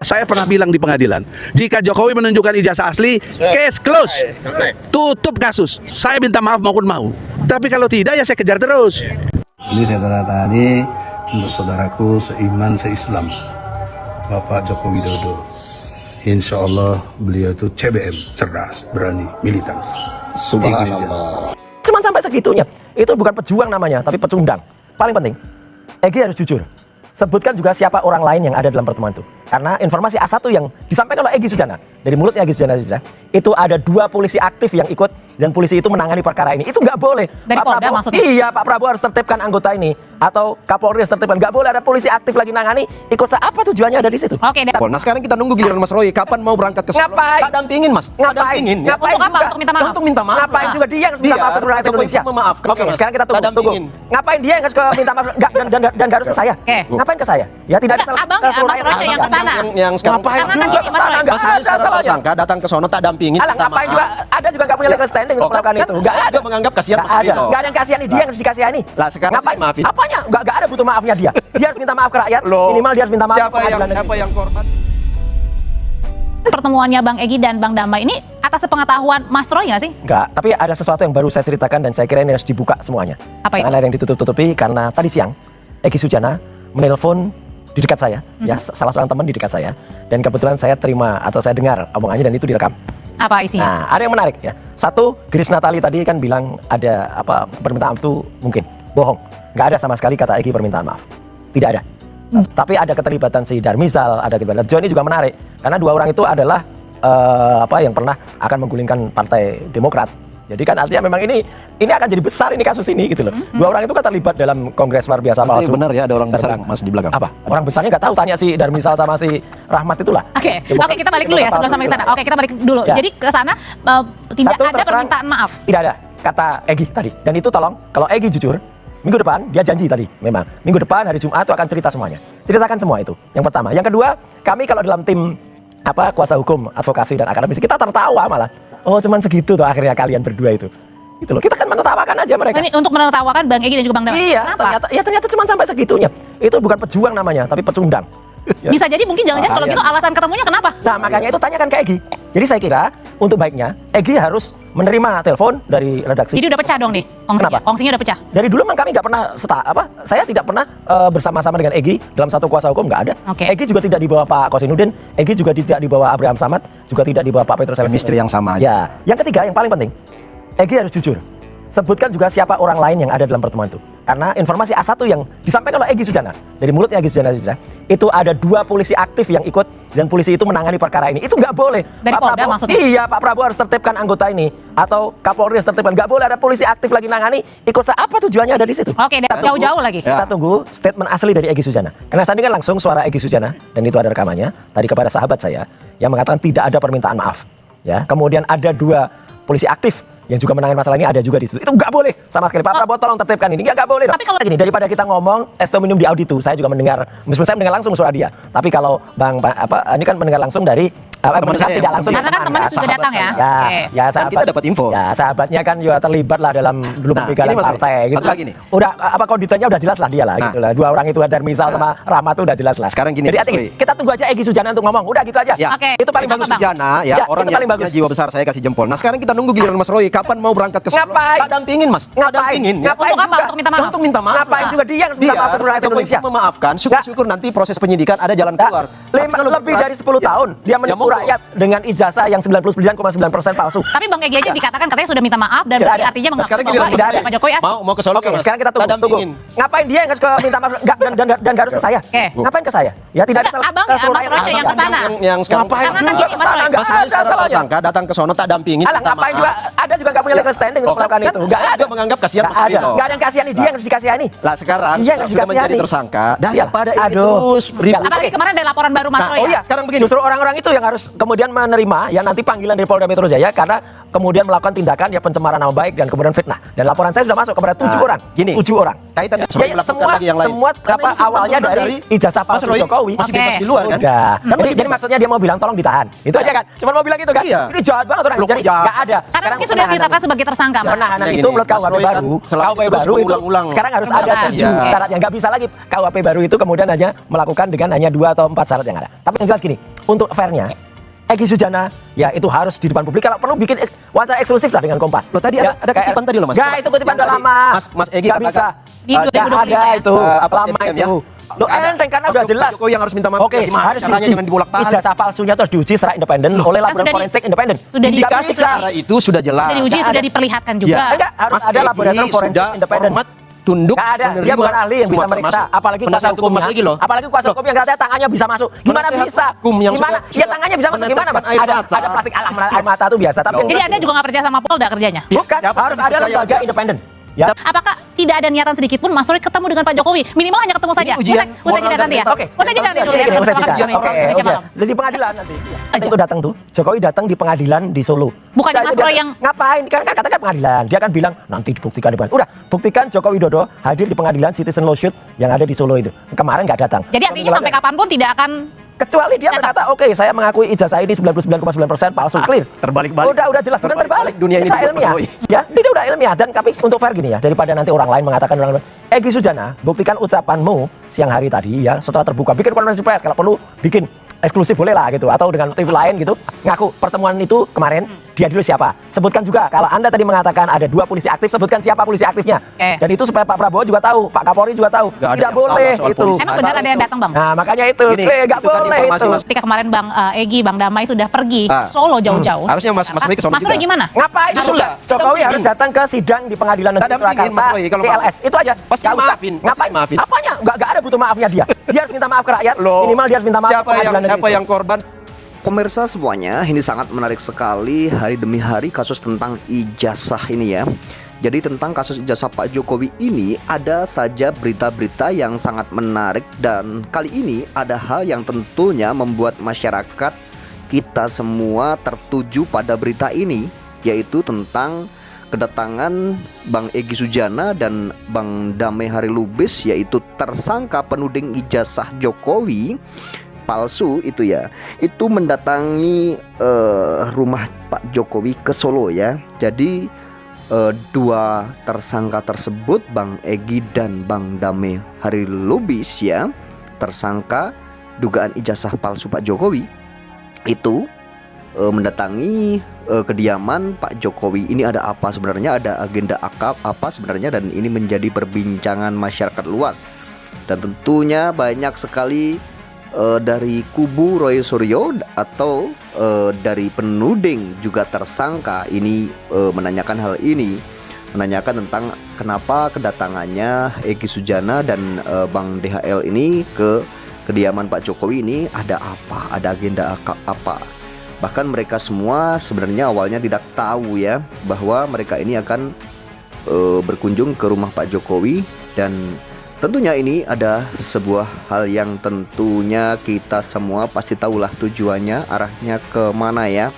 Saya pernah bilang di pengadilan, jika Jokowi menunjukkan ijazah asli, case close, tutup kasus. Saya minta maaf maupun mau. Tapi kalau tidak ya saya kejar terus. Ini saya tadi untuk saudaraku seiman seislam, Bapak Joko Widodo. Insya Allah beliau itu CBM, cerdas, berani, militan. Subhanallah. Cuman sampai segitunya. Itu bukan pejuang namanya, tapi pecundang. Paling penting, Egy harus jujur. Sebutkan juga siapa orang lain yang ada dalam pertemuan itu. Karena informasi A1 yang disampaikan oleh Egy Sujana, dari mulutnya Egy Sujana, itu ada 2 polisi aktif yang ikut dan polisi itu menangani perkara ini. Itu nggak boleh. Dari Pak Polda Prabowo, maksudnya? iya, Pak Prabowo harus tertibkan anggota ini. Atau Kapolri harus tertibkan. Nggak boleh ada polisi aktif lagi nangani. Ikut apa tujuannya ada di situ? Oke, Nah sekarang kita nunggu giliran Mas Roy. Kapan mau berangkat ke Solo? Ngapain? Tak dampingin Mas. Tak dampingin. Ya. Ngapain Untuk apa? juga? Untuk minta maaf? Untuk minta maaf. Ngapain juga dia yang harus minta maaf ke seluruh rakyat Jokowi Indonesia? memaafkan, Oke, Mas. sekarang kita tunggu. Tak dampingin. Ngapain dia yang harus minta maaf dan nggak harus ke saya? Oke. Ngapain ke saya? Ya tidak ada Abang, ke seluruh Mas rakyat Roy yang Indonesia. kesana. Yang sekarang Ngapain Karena kan juga gini, Mas kesana? Roy. Nggak Mas Roy ada secara salahnya. tersangka datang ke sono tak dampingin. Alah, minta ngapain maaf. juga? Ada juga nggak punya legal standing untuk melakukan itu. Nggak saya ada. juga menganggap kasihan Nggak Mas ada. Rino. Nggak ada yang kasihani, dia yang harus dikasihani. Lah, sekarang Ngapain? saya maafin. Apanya? Nggak ada butuh maafnya dia. Dia harus minta maaf ke rakyat. Loh, Minimal dia harus minta maaf ke siapa pengadilan negeri. yang korban? Pertemuannya Bang Egy dan Bang Damai ini atas sepengetahuan Mas Roy nggak sih? Enggak, tapi ada sesuatu yang baru saya ceritakan dan saya kira ini harus dibuka semuanya. Apa itu? Jangan ada yang ditutup-tutupi karena tadi siang Egy Sujana menelpon di dekat saya, ya salah seorang teman di dekat saya, dan kebetulan saya terima atau saya dengar omongannya dan itu direkam. Apa isinya? Nah, ada yang menarik ya. Satu, Grace Natali tadi kan bilang ada apa permintaan maaf itu mungkin bohong. Nggak ada sama sekali kata Egy permintaan maaf. Tidak ada. Tapi ada keterlibatan si Darmizal, ada keterlibatan John, ini juga menarik karena 2 orang itu adalah yang pernah akan menggulingkan Partai Demokrat. Jadi kan artinya memang ini akan jadi besar ini kasus ini gitu loh. 2 orang itu kan terlibat dalam kongres luar biasa Berarti palsu. benar ya ada orang besar Seberang. Mas di belakang. Apa? Orang besarnya nggak tahu, tanya si Darmizal sama si Rahmat itulah. Oke, Demokrat- kita balik dulu ya sebelum sampai ke sana. Oke, kita balik dulu. Ya. Jadi ke sana tidak Satu, ada terus terang, permintaan maaf. Tidak ada, kata Egy tadi. Dan itu tolong, kalau Egy jujur, minggu depan, dia janji tadi, memang. Minggu depan, hari Jumat itu akan cerita semuanya. Ceritakan semua itu, yang pertama. Yang kedua, kami kalau dalam tim kuasa hukum, advokasi, dan akademisi, kita tertawa malah. Oh, cuman segitu tuh akhirnya kalian berdua itu. Gitu loh, kita kan menertawakan aja mereka. Ini untuk menertawakan Bang Egy dan juga Bang Damai. Iya, Kenapa? ternyata cuma sampai segitunya. Itu bukan pejuang namanya, tapi pecundang. Ya. Bisa jadi mungkin jangan-jangan kalau gitu alasan ketemunya kenapa? Nah, makanya itu tanyakan ke Egy. Jadi saya kira untuk baiknya Egy harus menerima telepon dari redaksi. Jadi udah pecah dong nih kongsinya. Kenapa? Kongsinya udah pecah. Dari dulu memang kami nggak pernah saya tidak pernah bersama-sama dengan Egy dalam satu kuasa hukum, nggak ada. Oke. Egy juga tidak dibawa Pak Kosinudin, Egy juga tidak dibawa Abraham Samad, juga tidak dibawa Pak Petrus Elvis. Chemistry yang sama aja. Ya, yang ketiga yang paling penting, Egy harus jujur. Sebutkan juga siapa orang lain yang ada dalam pertemuan itu. Karena informasi A1 yang disampaikan oleh Egy Sujana, dari mulutnya Egy Sujana, itu ada 2 polisi aktif yang ikut dan polisi itu menangani perkara ini. Itu nggak boleh. Dari Pak Polda Prabowo, maksudnya? iya, Pak Prabowo harus tertibkan anggota ini atau Kapolri harus tertibkan. Nggak boleh ada polisi aktif lagi nangani. Ikut apa tujuannya ada di situ? Oke, dan jauh-jauh lagi. Kita tunggu statement asli dari Egy Sujana. Karena saya dengar langsung suara Egy Sujana dan itu ada rekamannya tadi kepada sahabat saya yang mengatakan tidak ada permintaan maaf. Ya, kemudian ada 2 polisi aktif yang juga menangani masalah ini ada juga di situ. Itu nggak boleh sama sekali. Pak Prabowo tolong tertibkan ini. Nggak boleh. Tapi kalau gini, daripada kita ngomong testimonium di auditu, saya juga mendengar, meskipun saya mendengar langsung suara dia. Tapi kalau ini kan mendengar langsung dari Teman saya tidak yang langsung. karena kan temannya juga datang ya. Ya, Oke. ya Kan sahabat, kita dapat info. Ya, sahabatnya kan juga terlibat lah dalam dulu Nah, pembicaraan ini Mas Roy, partai gitu. satu lagi nih. Udah konditennya udah jelas lah dia lah Nah. gitu lah. 2 orang itu ada Misal sama Rahmat tuh udah jelas lah. Sekarang gini, Jadi Mas Roy. kita tunggu aja Egy Sujana untuk ngomong. Udah gitu aja. Ya. Oke. Itu paling Kenapa, bagus. Bang? Sujana ya, Ya, orang itu yang paling punya bagus. jiwa besar, saya kasih jempol. Nah sekarang kita nunggu giliran Mas Roy. Kapan mau berangkat ke Solo? Ngapain? Tak dampingin Mas. Tak Ngapain? dampingin. Ya. Ngapain Untuk apa? juga? Untuk minta maaf? Untuk minta maaf. Ngapain juga dia yang harus minta maaf ke seluruh rakyat Jokowi Indonesia? memaafkan. Syukur-syukur nanti proses penyidikan ada jalan keluar. Tapi kalau Lebih berat, dari 10 ya, tahun dia ya menipu monggo. rakyat dengan ijazah yang 99,9% palsu. Tapi Bang Egy aja dikatakan katanya sudah minta maaf dan Tidak berarti ada. artinya Nah, mengakui sekarang bahwa giliran Mas ijazah Roy. Pak Jokowi asli. Mau ke Solo Oke, Mas? sekarang kita Tak tunggu. dampingin. Ngapain dia yang harus minta maaf dan nggak harus ke saya? Oke. Ngapain ke saya? Ya tidak ada salah. Abang, ke seluruh Mas rakyat. Roy yang Abang, kesana. Yang sekarang Ngapain Karena kan juga gini, Mas kesana? Roy. Nggak Mas Roy ada secara salahnya. tersangka datang ke sono tak dampingin. Alah, minta ngapain maaf. juga? Ada juga nggak punya legal standing untuk Oh, melakukan kan itu. saya Nggak ada. juga menganggap kasihan Nggak Mas ada. Rino. Nggak ada yang kasihani, dia yang harus dikasihani. Lah sekarang Iya, sudah menjadi dikasihani. tersangka Iyalah. daripada ini Aduh. terus ribut. Apalagi kemarin ada laporan baru Mas Nah, Roy. Oh ya? iya, sekarang begini. Justru orang-orang itu yang harus kemudian menerima ya nanti panggilan dari Polda Metro Jaya karena kemudian melakukan tindakan ya pencemaran nama baik dan kemudian fitnah. Dan laporan saya sudah masuk kepada 7 orang. Gini, 7 orang. kaitan Ya, dengan ya, melakukan semua lagi yang lain. semua Karena apa ini kan awalnya turunan dari ijazah Mas palsu Roy Jokowi. masih Oke. bebas di luar kan? Udah. Kan masih Jadi maksudnya dia mau bilang tolong ditahan. Itu aja kan. Cuma mau bilang gitu kan. Iya. Ini jahat banget orang. Loh, kok Jadi jahat? nggak ada. Karena mungkin sudah ditetapkan sebagai tersangka, Mas. Penahanan Maksudnya itu gini, menurut Mas KUHP Roy kan baru, selalu KUHP terus baru itu berulang-ulang. sekarang harus Betul, ada kan? 7 Iya. syarat yang nggak bisa lagi KUHP baru itu kemudian hanya melakukan dengan hanya 2 atau 4 syarat yang ada. Tapi yang jelas gini, untuk fairnya Egy Sujana ya itu harus di depan publik, kalau perlu bikin wawancara eksklusif lah dengan Kompas. Loh tadi Ya, ada kutipan tadi loh Mas. Ya itu kutipan Yang udah tadi lama. Mas Egy Nggak katakan, bisa. Di Nggak 2025 ada ya? itu apa lama CDM ya? itu. Loh enteng karena udah Pak jelas. Jokowi yang harus minta maaf. Oke, Gimana harus caranya, diuji. jangan dibolak-balik. Ijazah palsunya terus diuji secara independen oleh laboratorium sudah di- forensik independen. sudah di- Nggak Indikasi bisa. cara itu sudah jelas. Sudah diuji, Nggak sudah ada. diperlihatkan Ya. juga. Enggak, harus Mas ada Egy laboratorium forensik sudah independen. hormat, tunduk, Nggak ada, dia menerima bukan ahli yang bisa semua meriksa, termasuk apalagi kuasa penasihat hukum hukumnya. Mas Egy loh. Apalagi kuasa Loh, hukum yang katanya tangannya bisa masuk. Gimana penasihat bisa? hukum yang Gimana? sudah- Ya tangannya bisa masuk gimana? Mas? meneteskan air mata. Ada plastik air mata itu biasa, tapi Jadi Anda juga nggak percaya sama Polda kerjanya? bukan, Siapa harus yang ada dipercaya? lembaga independen. Ya. Apakah tidak ada niatan sedikit pun Mas Roy ketemu dengan Pak Jokowi? Minimal hanya ketemu saja. ujian Usai moral jeda dan nanti ya. mental. Oke. Usai jeda nanti dulu ya. Usai Kita jeda. bersama kami Oke, Indonesia oke. Malam. Di pengadilan nanti. Aja. Itu datang tuh. Jokowi datang di pengadilan di Solo. Bukan Udah, Mas itu Roy dia- yang- ngapain? Kan katanya pengadilan. Dia kan bilang nanti dibuktikan di pengadilan. Udah, buktikan Joko Widodo hadir di pengadilan Citizen Lawsuit yang ada di Solo itu. Kemarin nggak datang. Jadi artinya sampai kapanpun tidak akan Kecuali dia Datang. berkata, oke saya mengakui ijazah ini 99,9% palsu, clear. terbalik-balik. Udah jelas, bukan terbalik. Dunia ini Kita dibuat Mas ilmiah. Roy. Ya, ini udah ilmiah. Dan tapi untuk fair gini ya, daripada nanti orang lain mengatakan orang lain. Egy Sujana, buktikan ucapanmu siang hari tadi ya, setelah terbuka. Bikin konferensi pers, kalau perlu bikin eksklusif boleh lah gitu. Atau dengan TV lain gitu, ngaku pertemuan itu kemarin, dia dulu siapa. Sebutkan juga, kalau Anda tadi mengatakan ada 2 polisi aktif, sebutkan siapa polisi aktifnya. Oke. Dan itu supaya Pak Prabowo juga tahu, Pak Kapolri juga tahu. Nggak ada Tidak yang boleh salah soal itu. polisi. Emang benar ada yang datang, Bang? Nah, makanya itu. Gini, Nggak itu kan boleh informasi, itu. Mas. Ketika kemarin Bang Egy, Bang Damai sudah pergi Solo jauh-jauh. Harusnya Mas Roy ke Solo Mas Roy juga. gimana? Ngapain Ya itu? sudah, Jokowi kita harus bikin. datang ke sidang di pengadilan negeri Kita bikin, Surakarta, Mas Roy, kalau KLS. Itu aja. Pasti Nggak usah. maafin, pasti Ngapain? maafin. Apanya? Nggak ada butuh maafnya dia. Dia harus minta maaf ke rakyat. Loh, Minimal dia harus minta maaf ke siapa pengadilan negeri. siapa yang korban? Pemirsa semuanya, ini sangat menarik sekali hari demi hari kasus tentang ijazah ini ya. Jadi tentang kasus ijazah Pak Jokowi ini ada saja berita-berita yang sangat menarik. Dan kali ini ada hal yang tentunya membuat masyarakat kita semua tertuju pada berita ini, yaitu tentang kedatangan Bang Egy Sujana dan Bang Damai Harilubis, yaitu tersangka penuding ijazah Jokowi palsu itu ya, itu mendatangi rumah Pak Jokowi ke Solo ya. Jadi 2 tersangka tersebut, Bang Egy dan Bang Damai Harilubis ya, tersangka dugaan ijazah palsu Pak Jokowi itu mendatangi kediaman Pak Jokowi. Ini ada apa sebenarnya, ada agenda apa sebenarnya, dan ini menjadi perbincangan masyarakat luas. Dan tentunya banyak sekali dari kubu Roy Suryo atau dari penuding juga tersangka ini menanyakan hal ini, menanyakan tentang kenapa kedatangannya Egy Sujana dan Bang DHL ini ke kediaman Pak Jokowi ini, ada apa, ada agenda apa. Bahkan mereka semua sebenarnya awalnya tidak tahu ya bahwa mereka ini akan berkunjung ke rumah Pak Jokowi. Dan tentunya ini ada sebuah hal yang tentunya kita semua pasti tahulah tujuannya, arahnya ke mana ya.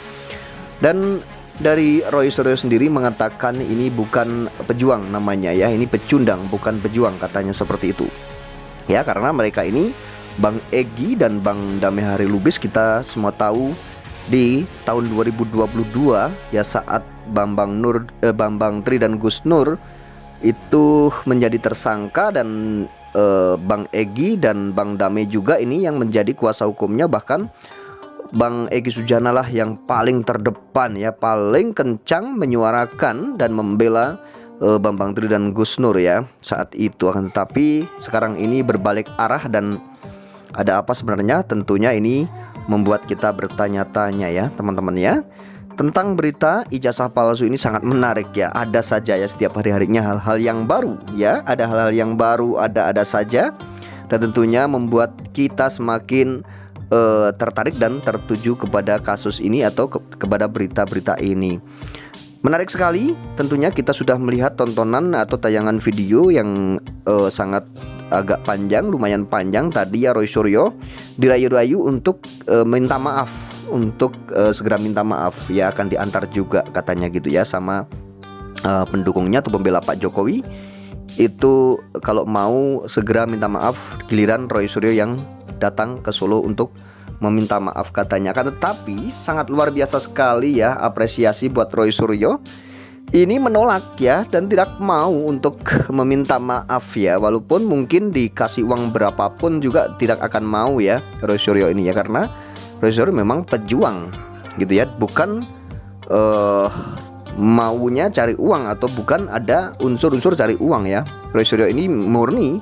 Dan dari Roy Suryo sendiri mengatakan ini bukan pejuang namanya ya, ini pecundang bukan pejuang, katanya seperti itu. Ya, karena mereka ini Bang Egy dan Bang Damai Harilubis kita semua tahu di tahun 2022 ya, saat Bambang Tri dan Gus Nur itu menjadi tersangka, dan Bang Egy dan Bang Damai juga ini yang menjadi kuasa hukumnya. Bahkan Bang Egy Sujana lah yang paling terdepan ya, paling kencang menyuarakan dan membela Bambang Tri dan Gus Nur ya saat itu. Akan tetapi sekarang ini berbalik arah, dan ada apa sebenarnya? Tentunya ini membuat kita bertanya-tanya ya teman-teman ya. Tentang berita ijazah palsu ini sangat menarik ya. Ada saja ya setiap hari-harinya hal-hal yang baru ya. Ada hal-hal yang baru, ada saja. Dan tentunya membuat kita semakin tertarik dan tertuju kepada kasus ini atau kepada berita-berita ini. Menarik sekali. Tentunya kita sudah melihat tontonan atau tayangan video yang sangat agak panjang, lumayan panjang. Tadi ya Roy Suryo dirayu-rayu untuk minta maaf, untuk segera minta maaf ya, akan diantar juga katanya gitu ya sama pendukungnya atau pembela Pak Jokowi. Itu kalau mau segera minta maaf, giliran Roy Suryo yang datang ke Solo untuk meminta maaf katanya. Tetapi sangat luar biasa sekali ya, apresiasi buat Roy Suryo. Ini menolak ya, dan tidak mau untuk meminta maaf ya. Walaupun mungkin dikasih uang berapapun juga tidak akan mau ya Roy Suryo ini ya, karena Roy Suryo memang pejuang gitu ya, bukan maunya cari uang atau bukan ada unsur-unsur cari uang ya. Roy Suryo ini murni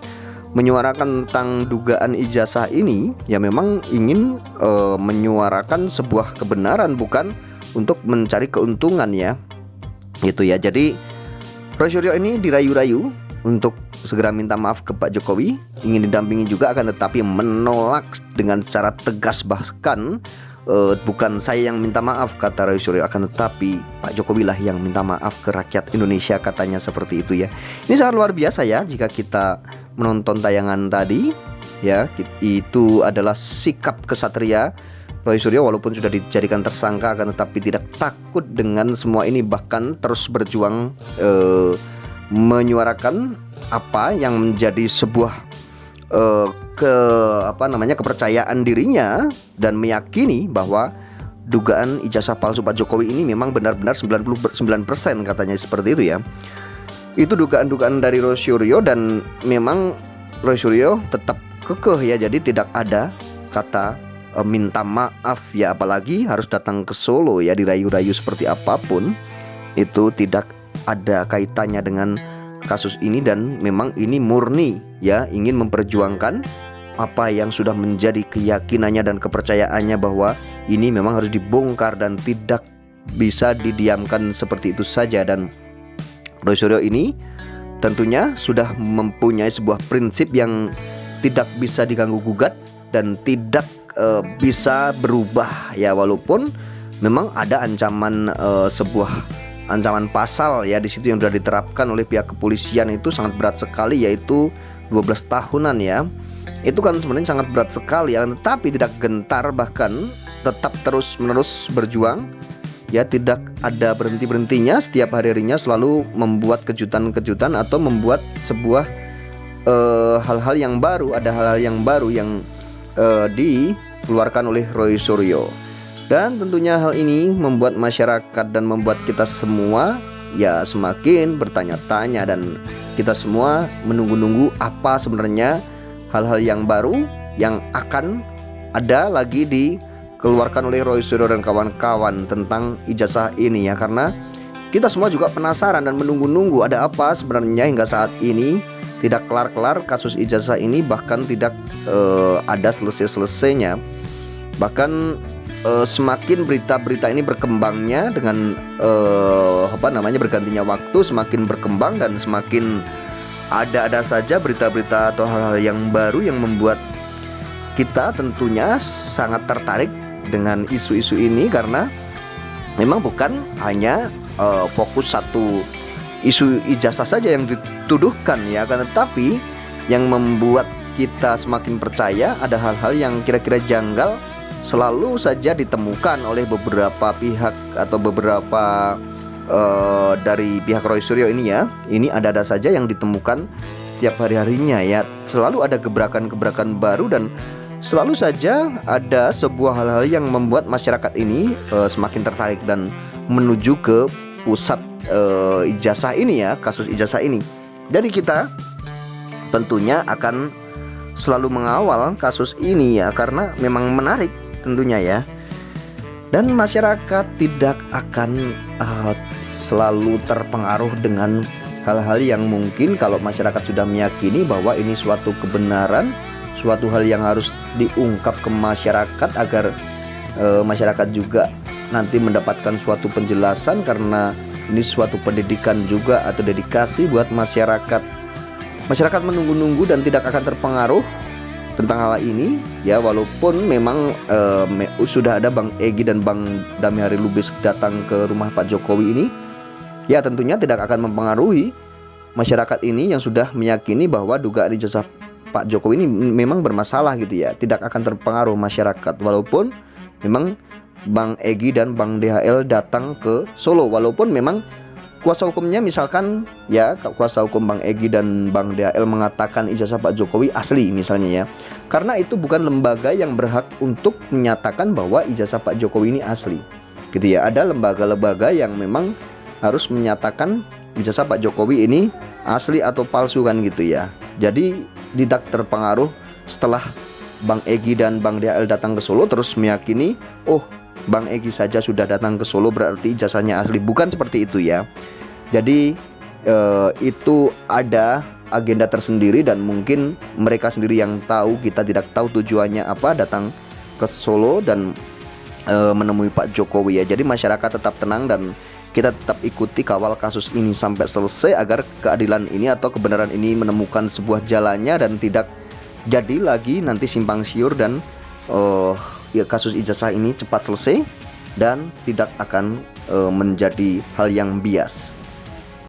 menyuarakan tentang dugaan ijazah ini ya, memang ingin menyuarakan sebuah kebenaran, bukan untuk mencari keuntungan ya, gitu ya. Jadi Roy Suryo ini dirayu-rayu untuk segera minta maaf ke Pak Jokowi, ingin didampingi juga, akan tetapi menolak dengan secara tegas. Bahkan bukan saya yang minta maaf, kata Roy Suryo, akan tetapi Pak Jokowi lah yang minta maaf ke rakyat Indonesia, katanya seperti itu ya. Ini sangat luar biasa ya jika kita menonton tayangan tadi ya. Itu adalah sikap kesatria Roy Suryo, walaupun sudah dijadikan tersangka akan tetapi tidak takut dengan semua ini, bahkan terus berjuang menyuarakan apa yang menjadi sebuah kepercayaan dirinya, dan meyakini bahwa dugaan ijazah palsu Pak Jokowi ini memang benar-benar 99% katanya seperti itu ya. Itu dugaan-dugaan dari Roy Suryo, dan memang Roy Suryo tetap kekeh ya. Jadi tidak ada kata minta maaf ya, apalagi harus datang ke Solo ya, dirayu-rayu seperti apapun, itu tidak ada kaitannya dengan kasus ini. Dan memang ini murni ya, ingin memperjuangkan apa yang sudah menjadi keyakinannya dan kepercayaannya, bahwa ini memang harus dibongkar dan tidak bisa didiamkan seperti itu saja. Dan Roy Suryo ini tentunya sudah mempunyai sebuah prinsip yang tidak bisa diganggu gugat dan tidak bisa berubah ya, walaupun memang ada ancaman sebuah ancaman pasal ya di situ yang sudah diterapkan oleh pihak kepolisian, itu sangat berat sekali, yaitu 12 tahunan ya. Itu kan sebenarnya sangat berat sekali ya, tetapi tidak gentar, bahkan tetap terus-menerus berjuang ya, tidak ada berhenti-berhentinya. Setiap hari-harinya selalu membuat kejutan-kejutan atau membuat sebuah hal-hal yang baru, ada hal-hal yang baru yang dikeluarkan oleh Roy Suryo. Dan tentunya hal ini membuat masyarakat dan membuat kita semua ya semakin bertanya-tanya, dan kita semua menunggu-nunggu apa sebenarnya hal-hal yang baru yang akan ada lagi dikeluarkan oleh Roy Suryo dan kawan-kawan tentang ijazah ini ya. Karena kita semua juga penasaran dan menunggu-nunggu ada apa sebenarnya. Hingga saat ini tidak kelar-kelar kasus ijazah ini, bahkan tidak ada selesai-selesainya. Bahkan semakin berita-berita ini berkembangnya dengan bergantinya waktu, semakin berkembang dan semakin ada saja berita-berita atau hal-hal yang baru yang membuat kita tentunya sangat tertarik dengan isu-isu ini. Karena memang bukan hanya fokus satu isu ijazah saja yang dituduhkan ya, kan, tetapi yang membuat kita semakin percaya ada hal-hal yang kira-kira janggal selalu saja ditemukan oleh beberapa pihak atau beberapa dari pihak Roy Suryo ini ya. Ini ada saja yang ditemukan setiap hari-harinya ya. Selalu ada gebrakan-gebrakan baru, dan selalu saja ada sebuah hal-hal yang membuat masyarakat ini semakin tertarik dan menuju ke pusat ijazah ini ya, kasus ijazah ini. Jadi kita tentunya akan selalu mengawal kasus ini ya, karena memang menarik tentunya ya. Dan masyarakat tidak akan selalu terpengaruh dengan hal-hal yang mungkin kalau masyarakat sudah meyakini bahwa ini suatu kebenaran, suatu hal yang harus diungkap ke masyarakat agar masyarakat juga nanti mendapatkan suatu penjelasan, karena ini suatu pendidikan juga atau dedikasi buat masyarakat. Masyarakat menunggu-nunggu dan tidak akan terpengaruh tentang hal ini ya, walaupun memang sudah ada Bang Egy dan Bang Damihari Lubis datang ke rumah Pak Jokowi ini ya, tentunya tidak akan mempengaruhi masyarakat ini yang sudah meyakini bahwa dugaan ijazah Pak Jokowi ini memang bermasalah gitu ya. Tidak akan terpengaruh masyarakat, walaupun memang Bang Egy dan Bang DHL datang ke Solo, walaupun memang kuasa hukumnya misalkan ya, kuasa hukum Bang Egy dan Bang DHL mengatakan ijazah Pak Jokowi asli misalnya ya, karena itu bukan lembaga yang berhak untuk menyatakan bahwa ijazah Pak Jokowi ini asli gitu ya. Ada lembaga-lembaga yang memang harus menyatakan ijazah Pak Jokowi ini asli atau palsu kan gitu ya. Jadi tidak terpengaruh setelah Bang Egy dan Bang DHL datang ke Solo terus meyakini, oh Bang Egy saja sudah datang ke Solo berarti ijazahnya asli. Bukan seperti itu ya. Jadi itu ada agenda tersendiri dan mungkin mereka sendiri yang tahu, kita tidak tahu tujuannya apa datang ke Solo dan menemui Pak Jokowi ya. Jadi masyarakat tetap tenang dan kita tetap ikuti kawal kasus ini sampai selesai agar keadilan ini atau kebenaran ini menemukan sebuah jalannya dan tidak jadi lagi nanti simpang siur dan ya kasus ijazah ini cepat selesai dan tidak akan menjadi hal yang bias.